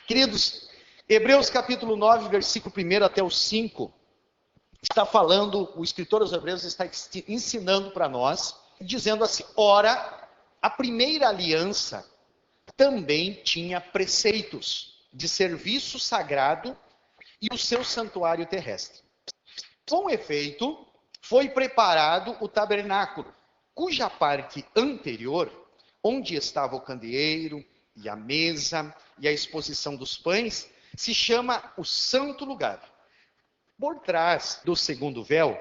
Queridos, Hebreus capítulo 9, versículo 1 até o 5, está falando, o escritor aos Hebreus está ensinando para nós, dizendo assim: ora, a primeira aliança também tinha preceitos de serviço sagrado e o seu santuário terrestre. Com efeito, foi preparado o tabernáculo, cuja parte anterior, onde estava o candeeiro e a mesa e a exposição dos pães, se chama o santo lugar. Por trás do segundo véu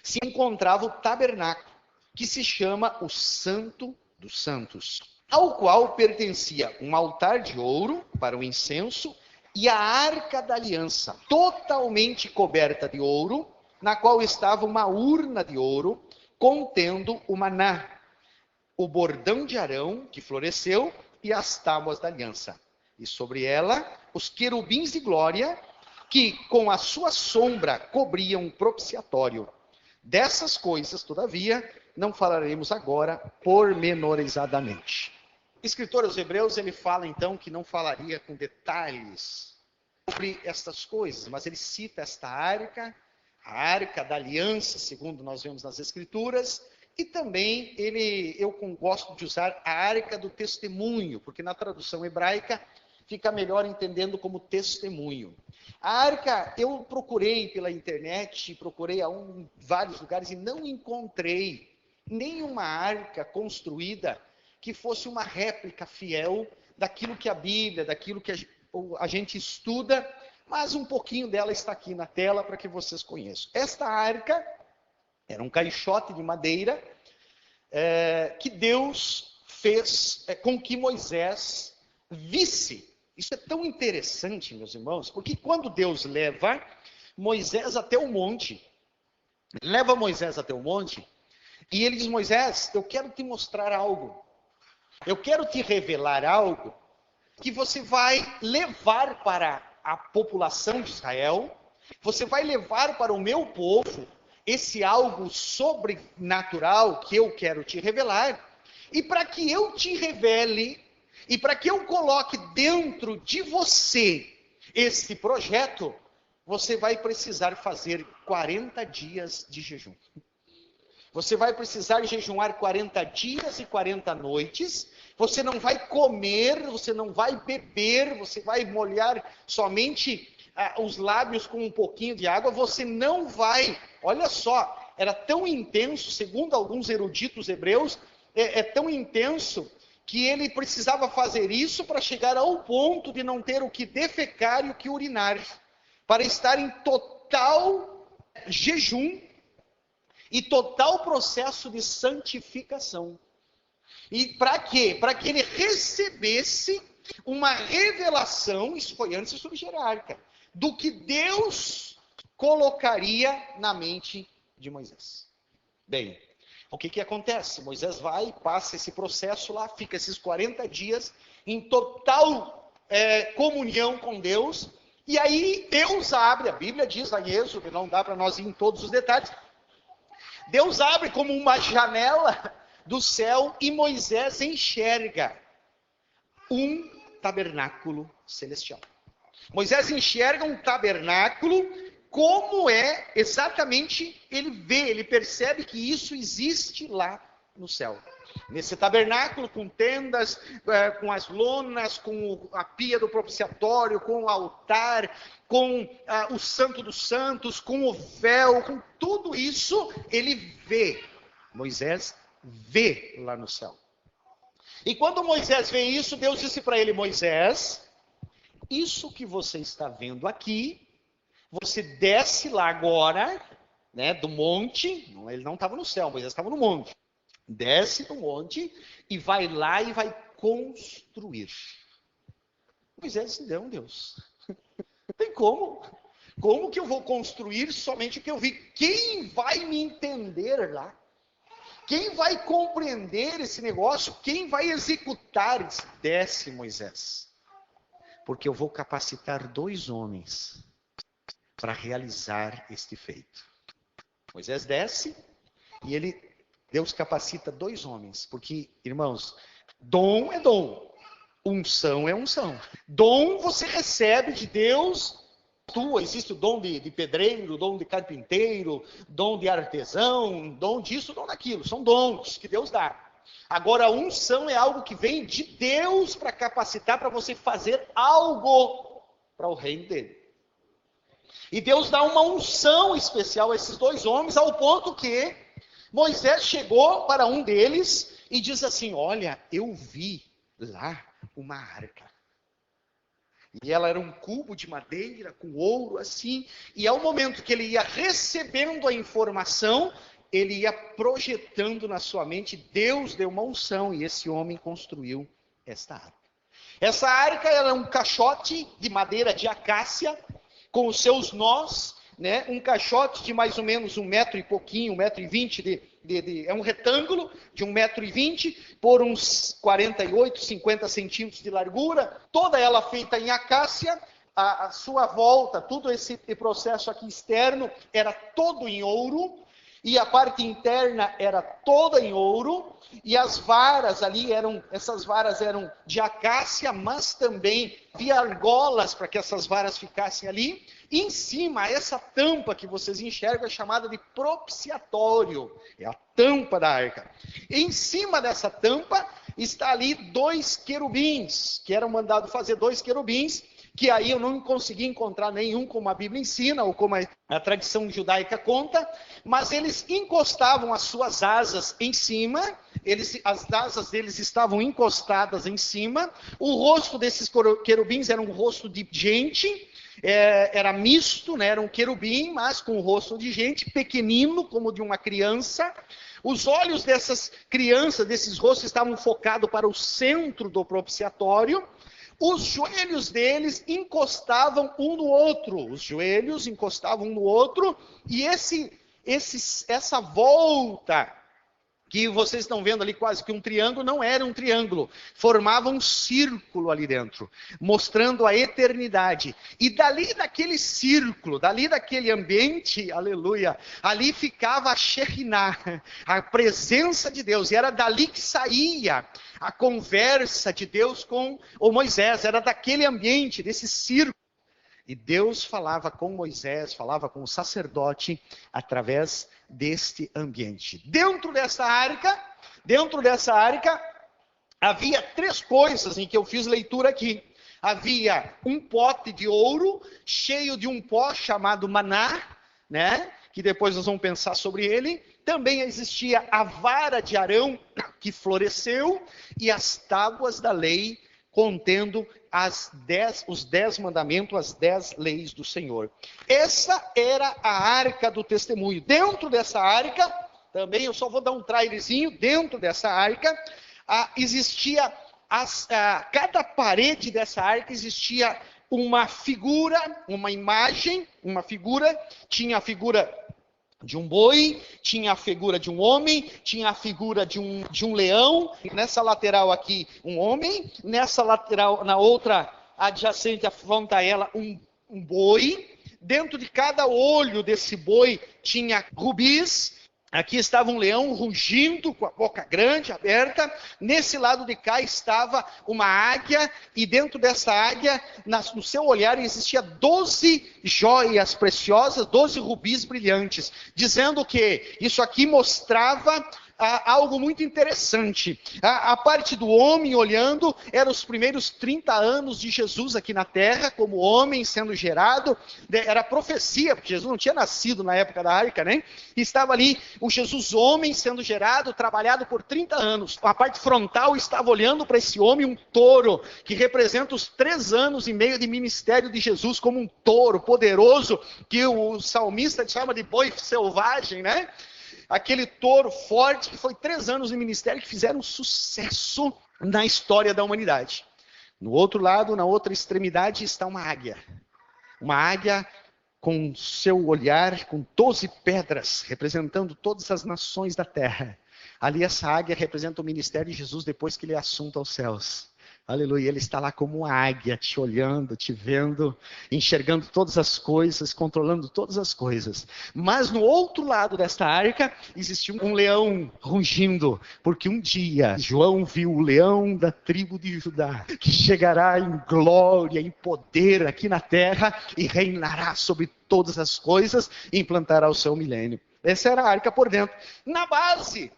se encontrava o tabernáculo, que se chama o Santo dos Santos, ao qual pertencia um altar de ouro para o incenso e a arca da aliança, totalmente coberta de ouro, na qual estava uma urna de ouro contendo o maná, o bordão de Arão que floresceu e as tábuas da aliança. E sobre ela os querubins de glória, que com a sua sombra cobriam o propiciatório. Dessas coisas, todavia, não falaremos agora pormenorizadamente. O escritor aos Hebreus, ele fala então que não falaria com detalhes sobre estas coisas, mas ele cita esta arca, a arca da aliança, segundo nós vemos nas escrituras, e também eu gosto de usar a arca do testemunho, porque na tradução hebraica fica melhor entendendo como testemunho. A arca, eu procurei pela internet, procurei vários lugares e não encontrei nenhuma arca construída que fosse uma réplica fiel daquilo que a Bíblia, daquilo que a gente estuda, mas um pouquinho dela está aqui na tela para que vocês conheçam. Esta arca era um caixote de madeira que Deus fez com que Moisés visse. Isso é tão interessante, meus irmãos, porque quando Deus leva Moisés até o monte, e ele diz: Moisés, eu quero te mostrar algo, eu quero te revelar algo que você vai levar para a população de Israel, você vai levar para o meu povo esse algo sobrenatural que eu quero te revelar, e para que eu te revele, e para que eu coloque dentro de você esse projeto, você vai precisar fazer 40 dias de jejum. Você vai precisar jejuar 40 dias e 40 noites. Você não vai comer, você não vai beber, você vai molhar somente os lábios com um pouquinho de água. Você não vai, olha só, era tão intenso, segundo alguns eruditos hebreus, é tão intenso que ele precisava fazer isso para chegar ao ponto de não ter o que defecar e o que urinar, para estar em total jejum e total processo de santificação. E para quê? Para que ele recebesse uma revelação, isso foi antes de surgir a arca, do que Deus colocaria na mente de Moisés. Bem, o que acontece? Moisés vai, passa esse processo lá, fica esses 40 dias em total comunhão com Deus, e aí Deus abre, a Bíblia diz lá em Êxodo, não dá para nós ir em todos os detalhes, Deus abre como uma janela do céu e Moisés enxerga um tabernáculo celestial. Moisés enxerga um tabernáculo como é exatamente, ele percebe que isso existe lá no céu. Nesse tabernáculo, com tendas, com as lonas, com a pia do propiciatório, com o altar, com o santo dos santos, com o véu, com tudo isso, ele vê. Moisés vê lá no céu. E quando Moisés vê isso, Deus disse para ele: Moisés, isso que você está vendo aqui, você desce lá agora, né, do monte, ele não estava no céu, Moisés estava no monte. Desce do monte e vai lá e vai construir. Moisés disse: não, Deus, não tem como. Como que eu vou construir somente o que eu vi? Quem vai me entender lá? Quem vai compreender esse negócio? Quem vai executar? Desce, Moisés, porque eu vou capacitar 2 homens para realizar este feito. Moisés desce e Deus capacita 2 homens, porque, irmãos, dom é dom, Unção é unção. Dom você recebe de Deus. Existe o dom de pedreiro, dom de carpinteiro, dom de artesão, dom disso, dom daquilo. São dons que Deus dá. Agora, a unção é algo que vem de Deus para capacitar para você fazer algo para o reino dele. E Deus dá uma unção especial a esses dois homens, ao ponto que Moisés chegou para um deles e diz assim: olha, eu vi lá uma arca. E ela era um cubo de madeira com ouro assim. E ao momento que ele ia recebendo a informação, ele ia projetando na sua mente. Deus deu uma unção e esse homem construiu esta arca. Essa arca era um caixote de madeira de acácia com os seus nós, né? Um caixote de mais ou menos 1 metro e pouquinho, 1,20 m, é um retângulo de 1,20 m por uns 48, 50 centímetros de largura, toda ela feita em acácia, a sua volta, todo esse processo aqui externo era todo em ouro, e a parte interna era toda em ouro, e as varas ali essas varas eram de acácia, mas também havia argolas para que essas varas ficassem ali. E em cima, essa tampa que vocês enxergam é chamada de propiciatório, é a tampa da arca. Em cima dessa tampa está ali 2 querubins, que eram mandados fazer 2 querubins, que aí eu não consegui encontrar nenhum como a Bíblia ensina, ou como a tradição judaica conta, mas eles encostavam as suas asas em cima, as asas deles estavam encostadas em cima, o rosto desses querubins era um rosto de gente, era misto, né? Era um querubim, mas com o rosto de gente, pequenino, como de uma criança. Os olhos dessas crianças, desses rostos, estavam focados para o centro do propiciatório. Os joelhos deles encostavam um no outro. Os joelhos encostavam um no outro. E essa volta que vocês estão vendo ali quase que um triângulo, não era um triângulo. Formava um círculo ali dentro, mostrando a eternidade. E dali daquele círculo, dali daquele ambiente, aleluia, ali ficava a Shekinah, a presença de Deus. E era dali que saía a conversa de Deus com o Moisés. Era daquele ambiente, desse círculo. E Deus falava com Moisés, falava com o sacerdote através deste ambiente. Dentro dessa arca, havia 3 coisas em que eu fiz leitura aqui. Havia um pote de ouro cheio de um pó chamado maná, né? Que depois nós vamos pensar sobre ele. Também existia a vara de Arão que floresceu e as tábuas da lei contendo os 10 mandamentos, as 10 leis do Senhor. Essa era a arca do testemunho. Dentro dessa arca, também eu só vou dar um trailerzinho, dentro dessa arca, existia, cada parede dessa arca existia uma figura, uma imagem, tinha a figura de um boi, tinha a figura de um homem, tinha a figura de um leão, nessa lateral aqui um homem, nessa lateral, na outra adjacente à fronte a ela um boi, dentro de cada olho desse boi tinha rubis. Aqui estava um leão rugindo, com a boca grande, aberta. Nesse lado de cá estava uma águia, e dentro dessa águia, no seu olhar, existia 12 joias preciosas, 12 rubis brilhantes, dizendo que isso aqui mostrava algo muito interessante. A parte do homem olhando, eram os primeiros 30 anos de Jesus aqui na terra, como homem sendo gerado, era profecia, porque Jesus não tinha nascido na época da arca, né? E estava ali o Jesus homem sendo gerado, trabalhado por 30 anos. A parte frontal estava olhando para esse homem, um touro, que representa os 3 anos e meio de ministério de Jesus, como um touro poderoso, que o salmista chama de boi selvagem, né? Aquele touro forte que foi 3 anos de ministério que fizeram sucesso na história da humanidade. No outro lado, na outra extremidade, está uma águia. Uma águia com seu olhar, com 12 pedras, representando todas as nações da terra. Ali essa águia representa o ministério de Jesus depois que ele é assunto aos céus. Aleluia, ele está lá como uma águia, te olhando, te vendo, enxergando todas as coisas, controlando todas as coisas. Mas no outro lado desta arca, existia um leão rugindo, porque um dia João viu o leão da tribo de Judá, que chegará em glória, em poder aqui na terra, e reinará sobre todas as coisas, e implantará o seu milênio. Essa era a arca por dentro. Na base,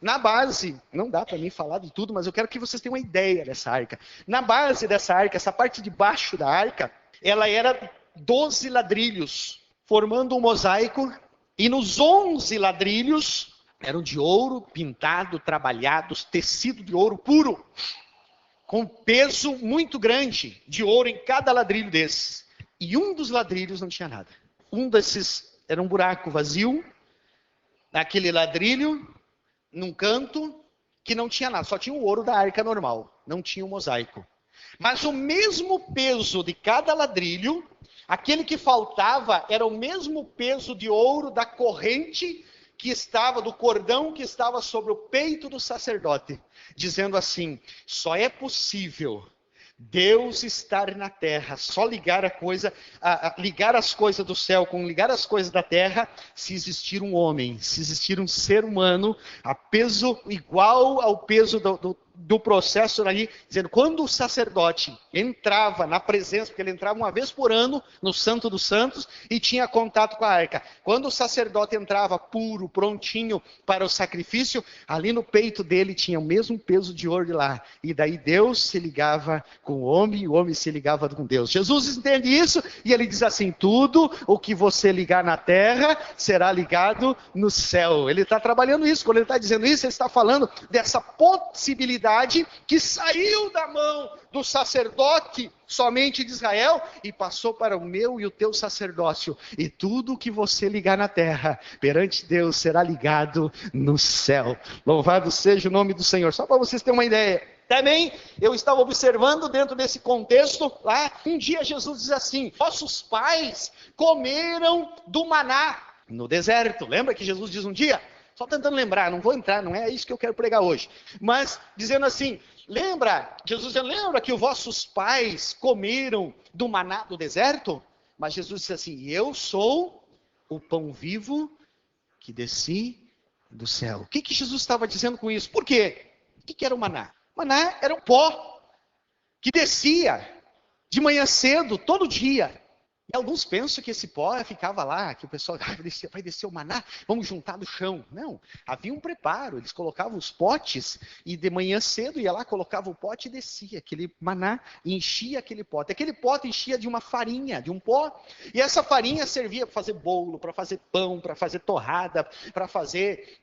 não dá para mim falar de tudo, mas eu quero que vocês tenham uma ideia dessa arca. Na base dessa arca, essa parte de baixo da arca, ela era 12 ladrilhos, formando um mosaico, e nos 11 ladrilhos, eram de ouro, pintado, trabalhados, tecido de ouro puro, com peso muito grande de ouro em cada ladrilho desses. E um dos ladrilhos não tinha nada. Um desses era um buraco vazio, naquele ladrilho, num canto, que não tinha nada, só tinha o ouro da arca normal, não tinha o mosaico. Mas o mesmo peso de cada ladrilho, aquele que faltava era o mesmo peso de ouro da corrente que estava, do cordão que estava sobre o peito do sacerdote, dizendo assim: só é possível Deus estar na terra, só ligar ligar as coisas do céu com ligar as coisas da terra, se existir um homem, se existir um ser humano, a peso igual ao peso do processo ali, dizendo, quando o sacerdote entrava na presença, porque ele entrava uma vez por ano no Santo dos Santos e tinha contato com a arca. Quando o sacerdote entrava puro, prontinho para o sacrifício, ali no peito dele tinha o mesmo peso de ouro de lá. E daí Deus se ligava com o homem se ligava com Deus. Jesus entende isso e ele diz assim: tudo o que você ligar na terra será ligado no céu. Ele está trabalhando isso. Quando ele está dizendo isso, ele está falando dessa possibilidade que saiu da mão do sacerdote somente de Israel e passou para o meu e o teu sacerdócio. E tudo que você ligar na terra, perante Deus, será ligado no céu. Louvado seja o nome do Senhor. Só para vocês terem uma ideia. Também eu estava observando dentro desse contexto, lá, um dia Jesus diz assim: vossos pais comeram do maná no deserto. Lembra que Jesus diz um dia? Só tentando lembrar, não vou entrar, não é isso que eu quero pregar hoje. Mas dizendo assim, Jesus lembra que os vossos pais comeram do maná do deserto? Mas Jesus disse assim: eu sou o pão vivo que desci do céu. O que Jesus estava dizendo com isso? Por quê? O que era o maná? O maná era um pó que descia de manhã cedo, todo dia. E alguns pensam que esse pó ficava lá, que o pessoal vai descer o maná, vamos juntar do chão. Não, havia um preparo, eles colocavam os potes e de manhã cedo ia lá, colocava o pote e descia aquele maná e enchia aquele pote. Aquele pote enchia de uma farinha, de um pó, e essa farinha servia para fazer bolo, para fazer pão, para fazer torrada, para fazer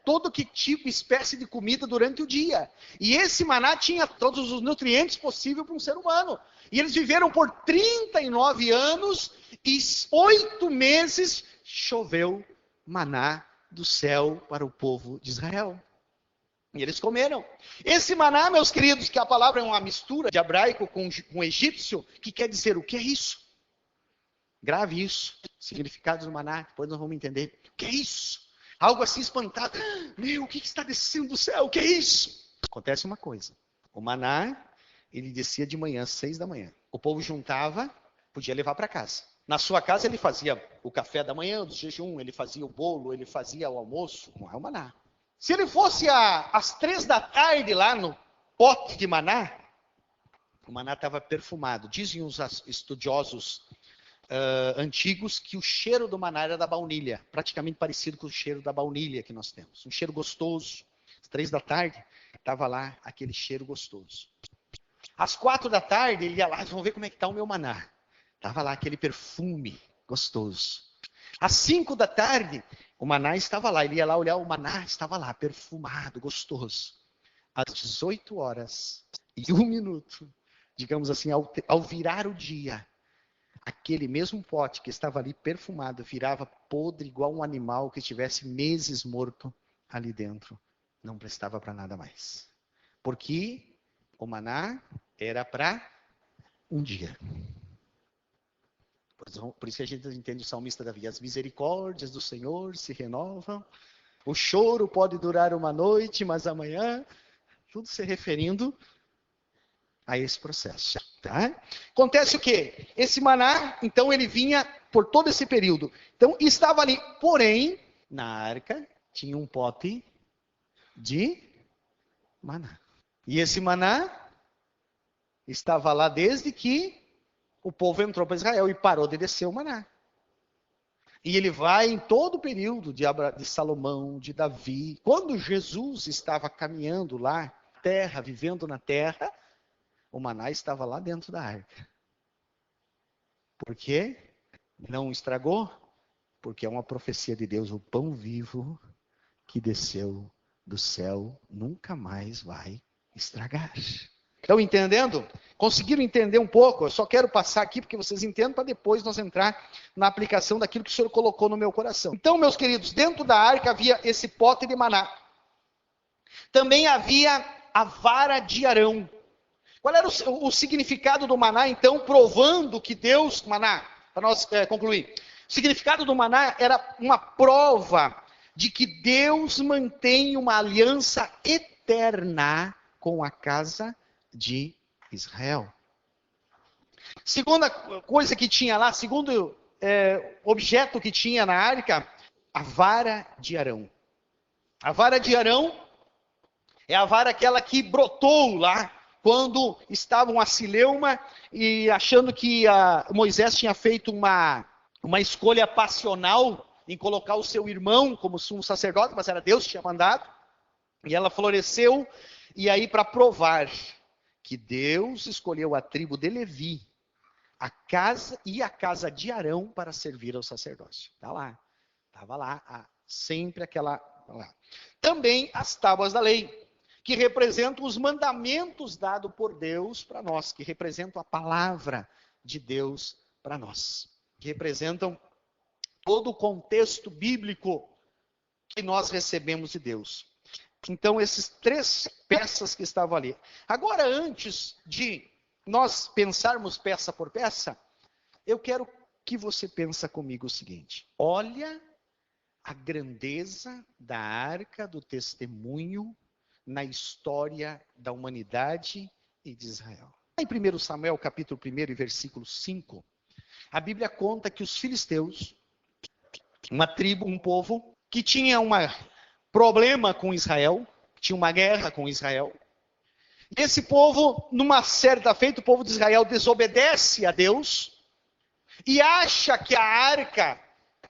todo que tipo, espécie de comida durante o dia. E esse maná tinha todos os nutrientes possíveis para um ser humano. E eles viveram por 39 anos e 8 meses choveu maná do céu para o povo de Israel. E eles comeram. Esse maná, meus queridos, que a palavra é uma mistura de hebraico com egípcio, que quer dizer o que é isso? Grave isso. Significado do maná, depois nós vamos entender. O que é isso? Algo assim espantado. Meu, o que está descendo do céu? O que é isso? Acontece uma coisa. O maná, ele descia de manhã, às 6 da manhã. O povo juntava, podia levar para casa. Na sua casa ele fazia o café da manhã, do jejum, ele fazia o bolo, ele fazia o almoço. Não é o maná. Se ele fosse às 3 da tarde lá no pote de maná, o maná estava perfumado. Dizem os estudiosos antigos que o cheiro do maná era da baunilha, praticamente parecido com o cheiro da baunilha que nós temos. Um cheiro gostoso. Às 3 da tarde, estava lá aquele cheiro gostoso. Às 4 da tarde, ele ia lá, vamos ver como é que está o meu maná. Estava lá aquele perfume gostoso. Às 5 da tarde, o maná estava lá. Ele ia lá olhar, o maná estava lá, perfumado, gostoso. Às 18 horas e 1 minuto, digamos assim, ao virar o dia, aquele mesmo pote que estava ali perfumado, virava podre igual um animal que tivesse meses morto ali dentro. Não prestava para nada mais. Porque o maná era para um dia. Por isso que a gente entende o salmista Davi. As misericórdias do Senhor se renovam. O choro pode durar uma noite, mas amanhã, tudo se referindo a esse processo. Tá? Acontece o quê? Esse maná, então, ele vinha por todo esse período. Então, estava ali. Porém, na arca tinha um pote de maná. E esse maná estava lá desde que o povo entrou para Israel e parou de descer o maná. E ele vai em todo o período de Salomão, de Davi. Quando Jesus estava caminhando lá, terra, vivendo na terra, o maná estava lá dentro da arca. Por quê? Não estragou? Porque é uma profecia de Deus, o pão vivo que desceu do céu nunca mais vai estragar. Estão entendendo? Conseguiram entender um pouco? Eu só quero passar aqui porque vocês entendam para depois nós entrar na aplicação daquilo que o Senhor colocou no meu coração. Então, meus queridos, dentro da arca havia esse pote de maná. Também havia a vara de Arão. Qual era o significado do maná, então, provando que Deus... Maná, para nós concluir. O significado do maná era uma prova de que Deus mantém uma aliança eterna com a casa de Israel. Segunda coisa que tinha lá, segundo objeto que tinha na arca, a vara de Arão. A vara de Arão é a vara aquela que brotou lá, quando estavam a Cileuma e achando que Moisés tinha feito uma escolha passional em colocar o seu irmão como sumo sacerdote, mas era Deus que tinha mandado. E ela floresceu, e aí para provar que Deus escolheu a tribo de Levi, a casa de Arão para servir ao sacerdócio. Estava lá, sempre aquela... Lá. Também as tábuas da lei, que representam os mandamentos dados por Deus para nós, que representam a palavra de Deus para nós, que representam todo o contexto bíblico que nós recebemos de Deus. Então, esses 3 peças que estavam ali. Agora, antes de nós pensarmos peça por peça, eu quero que você pense comigo o seguinte. Olha a grandeza da arca do testemunho na história da humanidade e de Israel. Em 1 Samuel, capítulo 1 e versículo 5, a Bíblia conta que os filisteus, uma tribo, um povo, que tinha um problema com Israel, tinha uma guerra com Israel. E esse povo, numa certa feita, o povo de Israel desobedece a Deus e acha que a arca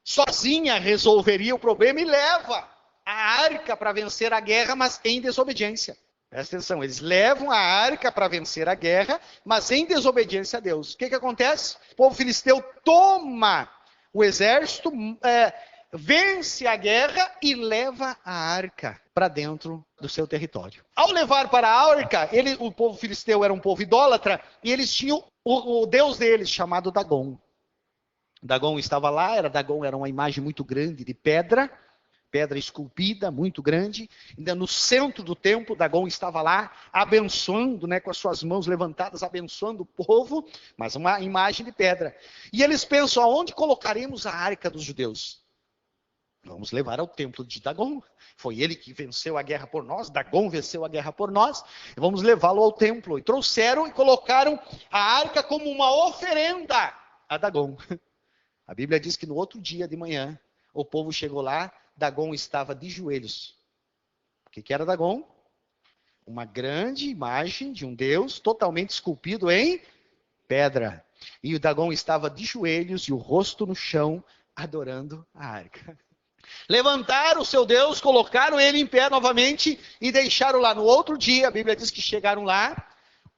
sozinha resolveria o problema e leva a arca para vencer a guerra, mas em desobediência. Presta atenção, eles levam a arca para vencer a guerra, mas em desobediência a Deus. O que acontece? O povo filisteu toma o exército, vence a guerra e leva a arca para dentro do seu território. Ao levar para a arca, o povo filisteu era um povo idólatra, e eles tinham o deus deles, chamado Dagom. Dagom estava lá, Dagom era uma imagem muito grande de pedra esculpida, muito grande. Ainda no centro do templo, Dagom estava lá, abençoando, com as suas mãos levantadas, abençoando o povo, mas uma imagem de pedra. E eles pensam, aonde colocaremos a arca dos judeus? Vamos levar ao templo de Dagom. Foi ele que venceu a guerra por nós, Dagom venceu a guerra por nós, vamos levá-lo ao templo. E trouxeram e colocaram a arca como uma oferenda a Dagom. A Bíblia diz que no outro dia de manhã, o povo chegou lá, Dagom estava de joelhos. O que era Dagom? Uma grande imagem de um deus totalmente esculpido em pedra. E o Dagom estava de joelhos e o rosto no chão, adorando a arca. Levantaram o seu Deus, colocaram ele em pé novamente e deixaram lá. No outro dia, a Bíblia diz que chegaram lá,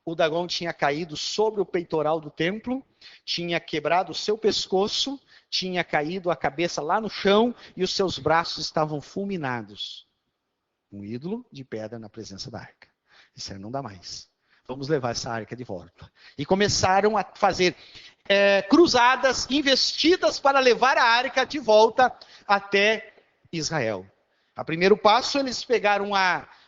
o Dagom tinha caído sobre o peitoral do templo, tinha quebrado o seu pescoço, tinha caído a cabeça lá no chão e os seus braços estavam fulminados. Um ídolo de pedra na presença da arca. Isso não dá mais. Vamos levar essa arca de volta. E começaram a fazer cruzadas, investidas para levar a arca de volta até Israel. A primeiro passo, eles pegaram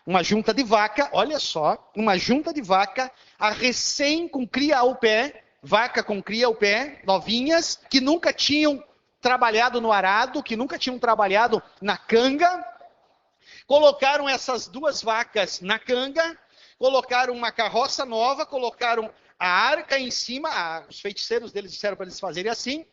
uma junta de vaca, olha só, uma junta de vaca, a recém com cria ao pé, vaca com cria ao pé, novinhas, que nunca tinham trabalhado no arado, que nunca tinham trabalhado na canga. Colocaram essas 2 vacas na canga, colocaram uma carroça nova, colocaram a arca em cima, os feiticeiros deles disseram para eles fazerem assim,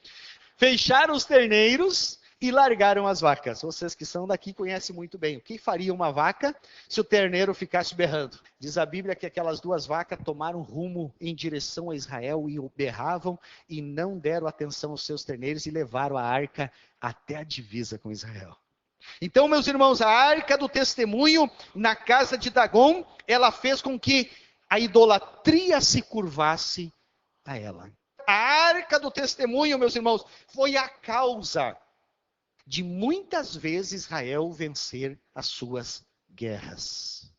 fecharam os terneiros e largaram as vacas. Vocês que são daqui conhecem muito bem. O que faria uma vaca se o terneiro ficasse berrando? Diz a Bíblia que aquelas duas vacas tomaram rumo em direção a Israel e berravam e não deram atenção aos seus terneiros e levaram a arca até a divisa com Israel. Então, meus irmãos, a arca do testemunho na casa de Dagon, ela fez com que a idolatria se curvasse a ela. A arca do testemunho, meus irmãos, foi a causa de muitas vezes Israel vencer as suas guerras.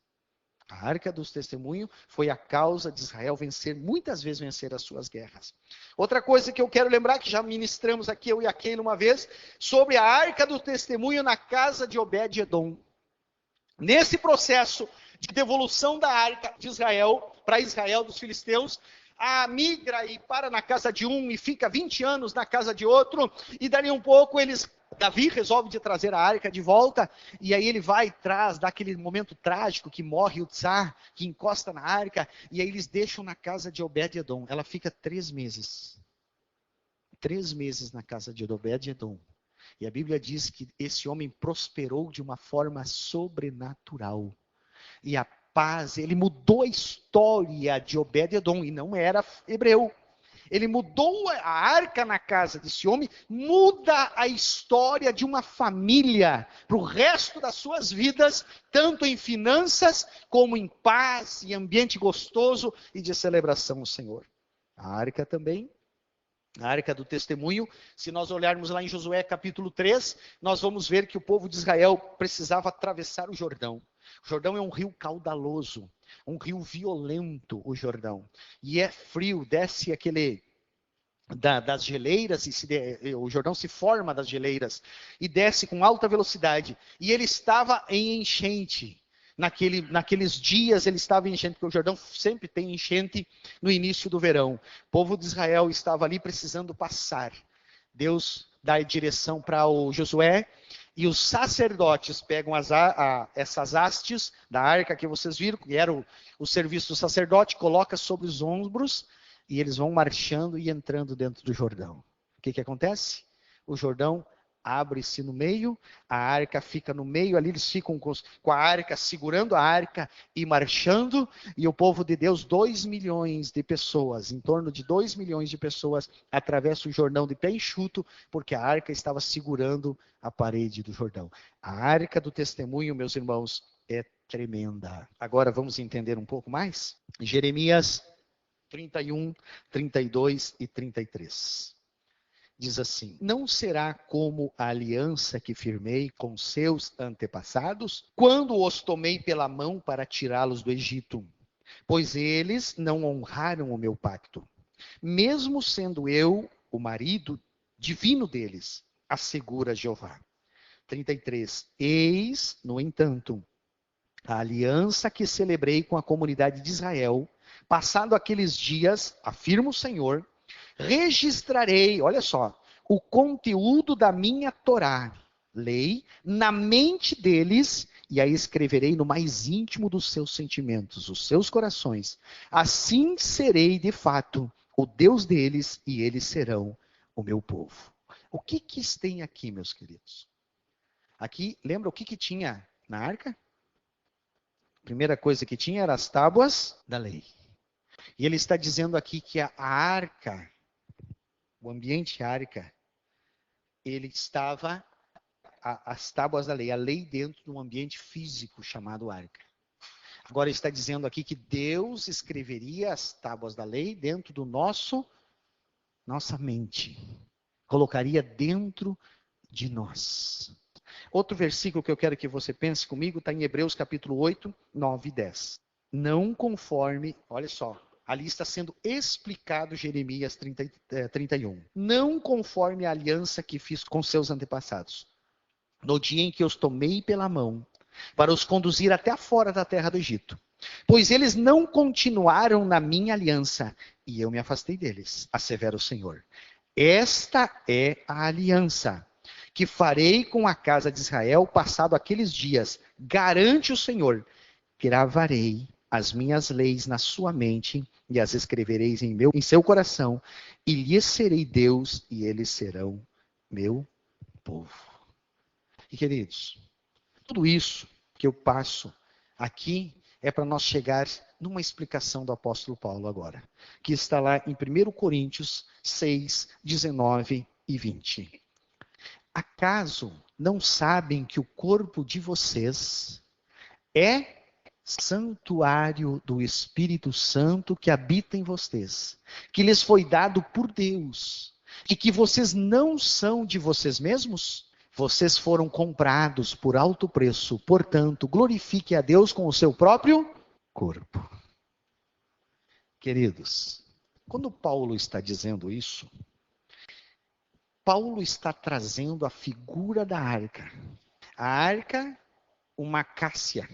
A arca do testemunho foi a causa de Israel muitas vezes vencer as suas guerras. Outra coisa que eu quero lembrar, que já ministramos aqui, eu e a Keila uma vez, sobre a arca do testemunho na casa de Obed-edom. Nesse processo de devolução da arca de Israel, para Israel dos filisteus, a migra e para na casa de um e fica 20 anos na casa de outro, e dali um pouco Davi resolve de trazer a arca de volta, e aí ele vai e traz, daquele momento trágico que morre o tsar, que encosta na arca, e aí eles deixam na casa de Obed-edom. Ela fica 3 meses. 3 meses na casa de Obed-edom. E a Bíblia diz que esse homem prosperou de uma forma sobrenatural. E a paz, ele mudou a história de Obed-edom, e não era hebreu. Ele mudou a arca na casa desse homem, muda a história de uma família para o resto das suas vidas, tanto em finanças, como em paz e ambiente gostoso e de celebração ao Senhor. A arca também, a arca do testemunho, se nós olharmos lá em Josué capítulo 3, nós vamos ver que o povo de Israel precisava atravessar o Jordão. O Jordão é um rio caudaloso, um rio violento, o Jordão. E é frio, desce das geleiras, o Jordão se forma das geleiras, e desce com alta velocidade. E ele estava em enchente. Naqueles dias ele estava em enchente, porque o Jordão sempre tem enchente no início do verão. O povo de Israel estava ali precisando passar. Deus dá a direção para o Josué, e os sacerdotes pegam essas hastes da arca que vocês viram, que era o serviço do sacerdote, coloca sobre os ombros, e eles vão marchando e entrando dentro do Jordão. O que acontece? O Jordão abre-se no meio, a arca fica no meio, ali eles ficam com a arca, segurando a arca e marchando, e o povo de Deus, 2 milhões de pessoas, em torno de 2 milhões de pessoas, atravessam o Jordão de pé enxuto, porque a arca estava segurando a parede do Jordão. A arca do testemunho, meus irmãos, é tremenda. Agora vamos entender um pouco mais? Jeremias 31, 32 e 33. Diz assim: não será como a aliança que firmei com seus antepassados, quando os tomei pela mão para tirá-los do Egito, pois eles não honraram o meu pacto, mesmo sendo eu o marido divino deles, assegura Jeová. 33. Eis, no entanto, a aliança que celebrei com a comunidade de Israel, passado aqueles dias, afirma o Senhor, registrarei, olha só, o conteúdo da minha Torá, lei, na mente deles, e a escreverei no mais íntimo dos seus sentimentos, os seus corações. Assim serei, de fato, o Deus deles, e eles serão o meu povo. O que tem aqui, meus queridos? Aqui, lembra o que tinha na arca? A primeira coisa que tinha eram as tábuas da lei. E ele está dizendo aqui que a arca, o ambiente arca, ele estava, as tábuas da lei, a lei dentro de um ambiente físico chamado arca. Agora ele está dizendo aqui que Deus escreveria as tábuas da lei dentro do nossa mente. Colocaria dentro de nós. Outro versículo que eu quero que você pense comigo está em Hebreus capítulo 8, 9 e 10. Não conforme, olha só, ali está sendo explicado Jeremias 31. Não conforme a aliança que fiz com seus antepassados, no dia em que os tomei pela mão, para os conduzir até fora da terra do Egito. Pois eles não continuaram na minha aliança, e eu me afastei deles, assevera o Senhor. Esta é a aliança que farei com a casa de Israel passado aqueles dias, garante o Senhor, gravarei as minhas leis na sua mente e as escrevereis em seu coração, e lhes serei Deus e eles serão meu povo. E queridos, tudo isso que eu passo aqui é para nós chegar numa explicação do apóstolo Paulo agora, que está lá em 1 Coríntios 6, 19 e 20. Acaso não sabem que o corpo de vocês é santuário do Espírito Santo que habita em vocês, que lhes foi dado por Deus, e que vocês não são de vocês mesmos? Vocês foram comprados por alto preço, portanto, glorifique a Deus com o seu próprio corpo. Queridos, quando Paulo está dizendo isso, Paulo está trazendo a figura da arca. A arca, uma acácia.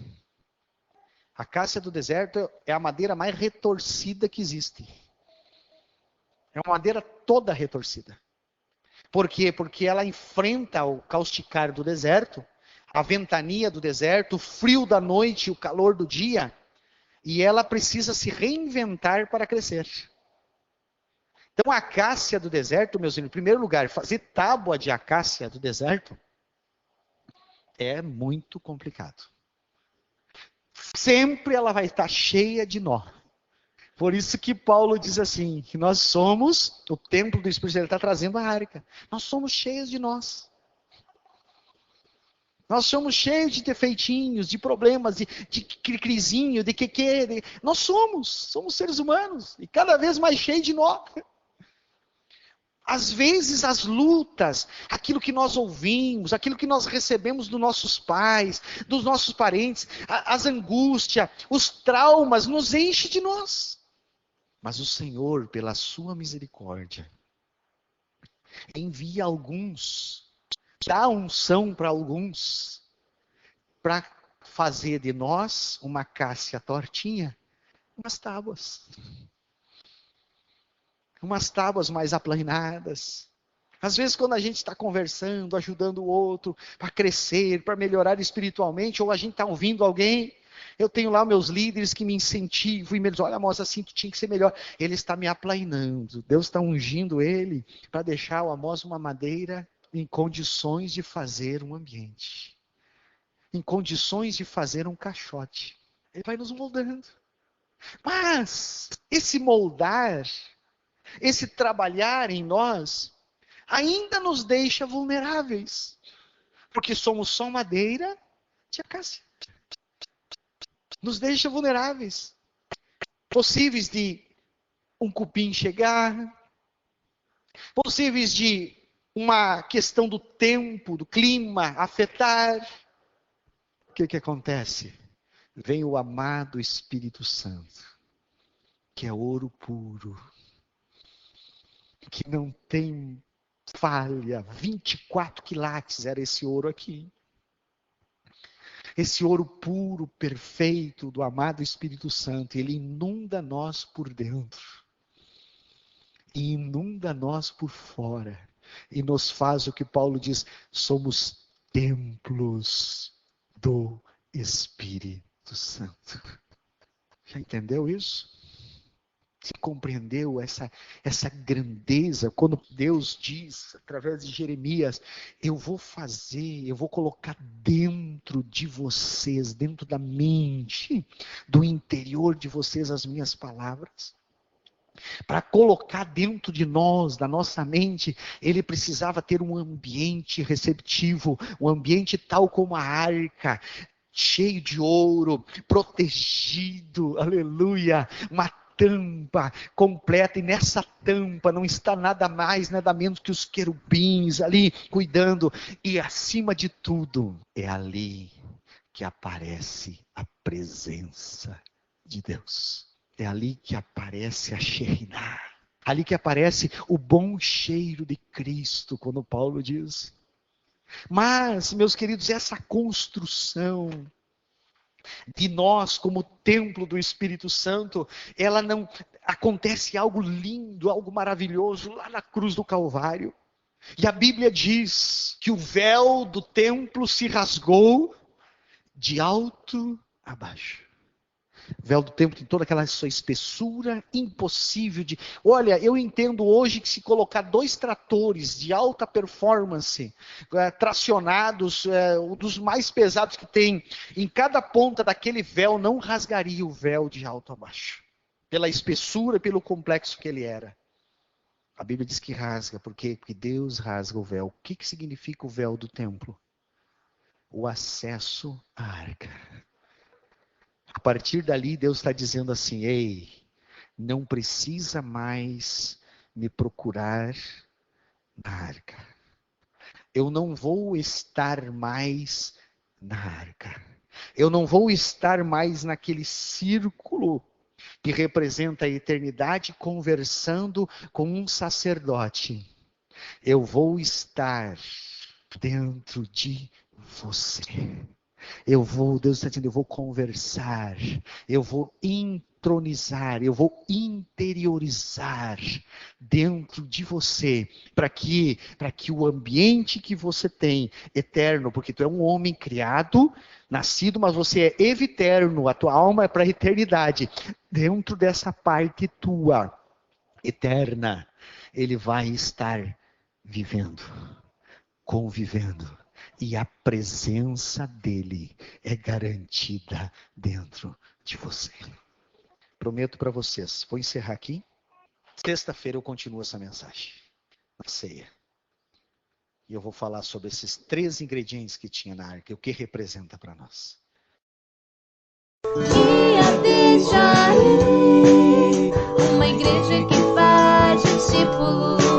A acácia do deserto é a madeira mais retorcida que existe. É uma madeira toda retorcida. Por quê? Porque ela enfrenta o causticar do deserto, a ventania do deserto, o frio da noite, o calor do dia, e ela precisa se reinventar para crescer. Então a acácia do deserto, meus irmãos, em primeiro lugar, fazer tábua de acácia do deserto é muito complicado. Sempre ela vai estar cheia de nó. Por isso que Paulo diz assim, que nós somos, o templo do Espírito, ele está trazendo a arca. Nós somos cheios de nós. Nós somos cheios de defeitinhos, de problemas, de crisinho, de que. Nós somos seres humanos. E cada vez mais cheios de nó. Às vezes as lutas, aquilo que nós ouvimos, aquilo que nós recebemos dos nossos pais, dos nossos parentes, as angústias, os traumas, nos enchem de nós. Mas o Senhor, pela sua misericórdia, envia alguns, dá unção para alguns, para fazer de nós uma acácia tortinha, umas tábuas. Umas tábuas mais aplanadas. Às vezes quando a gente está conversando, ajudando o outro para crescer, para melhorar espiritualmente, ou a gente está ouvindo alguém, eu tenho lá meus líderes que me incentivam e me dizem, olha moça, assim tu tinha que ser melhor. Ele está me aplanando, Deus está ungindo ele para deixar o Amós uma madeira em condições de fazer um ambiente, em condições de fazer um caixote. Ele vai nos moldando. Mas esse moldar, esse trabalhar em nós, ainda nos deixa vulneráveis. Porque somos só madeira de acácia. Nos deixa vulneráveis. Possíveis de um cupim chegar. Possíveis de uma questão do tempo, do clima afetar. O que acontece? Vem o amado Espírito Santo, que é ouro puro, que não tem falha, 24 quilates era esse ouro aqui. Esse ouro puro, perfeito do amado Espírito Santo, ele inunda nós por dentro. E inunda nós por fora. E nos faz o que Paulo diz, somos templos do Espírito Santo. Já entendeu isso? Você compreendeu essa grandeza? Quando Deus diz, através de Jeremias, eu vou colocar dentro de vocês, dentro da mente, do interior de vocês as minhas palavras. Para colocar dentro de nós, da nossa mente, ele precisava ter um ambiente receptivo, um ambiente tal como a arca, cheio de ouro, protegido, aleluia, uma tampa completa, e nessa tampa não está nada mais, nada menos que os querubins ali cuidando, e acima de tudo, é ali que aparece a presença de Deus. É ali que aparece a Shekinah, ali que aparece o bom cheiro de Cristo, quando Paulo diz. Mas, meus queridos, essa construção de nós como templo do Espírito Santo, ela não acontece algo lindo, algo maravilhoso lá na cruz do Calvário. E a Bíblia diz que o véu do templo se rasgou de alto a baixo. O véu do templo tem toda aquela sua espessura impossível de... Olha, eu entendo hoje que se colocar 2 tratores de alta performance, tracionados, dos mais pesados que tem, em cada ponta daquele véu, não rasgaria o véu de alto a baixo. Pela espessura, pelo complexo que ele era. A Bíblia diz que rasga, porque Deus rasga o véu. O que significa o véu do templo? O acesso à arca. A partir dali, Deus está dizendo assim: ei, não precisa mais me procurar na arca. Eu não vou estar mais na arca. Eu não vou estar mais naquele círculo que representa a eternidade conversando com um sacerdote. Eu vou estar dentro de você. Deus está dizendo, eu vou conversar, eu vou entronizar, eu vou interiorizar dentro de você, para que o ambiente que você tem, eterno, porque tu é um homem criado, nascido, mas você é eviterno, a tua alma é para a eternidade, dentro dessa parte tua, eterna, ele vai estar vivendo, convivendo. E a presença dele é garantida dentro de você. Prometo para vocês, vou encerrar aqui. Sexta-feira eu continuo essa mensagem, na ceia. E eu vou falar sobre esses 3 ingredientes que tinha na arca, o que representa para nós. Deixa uma igreja que faz discípulos.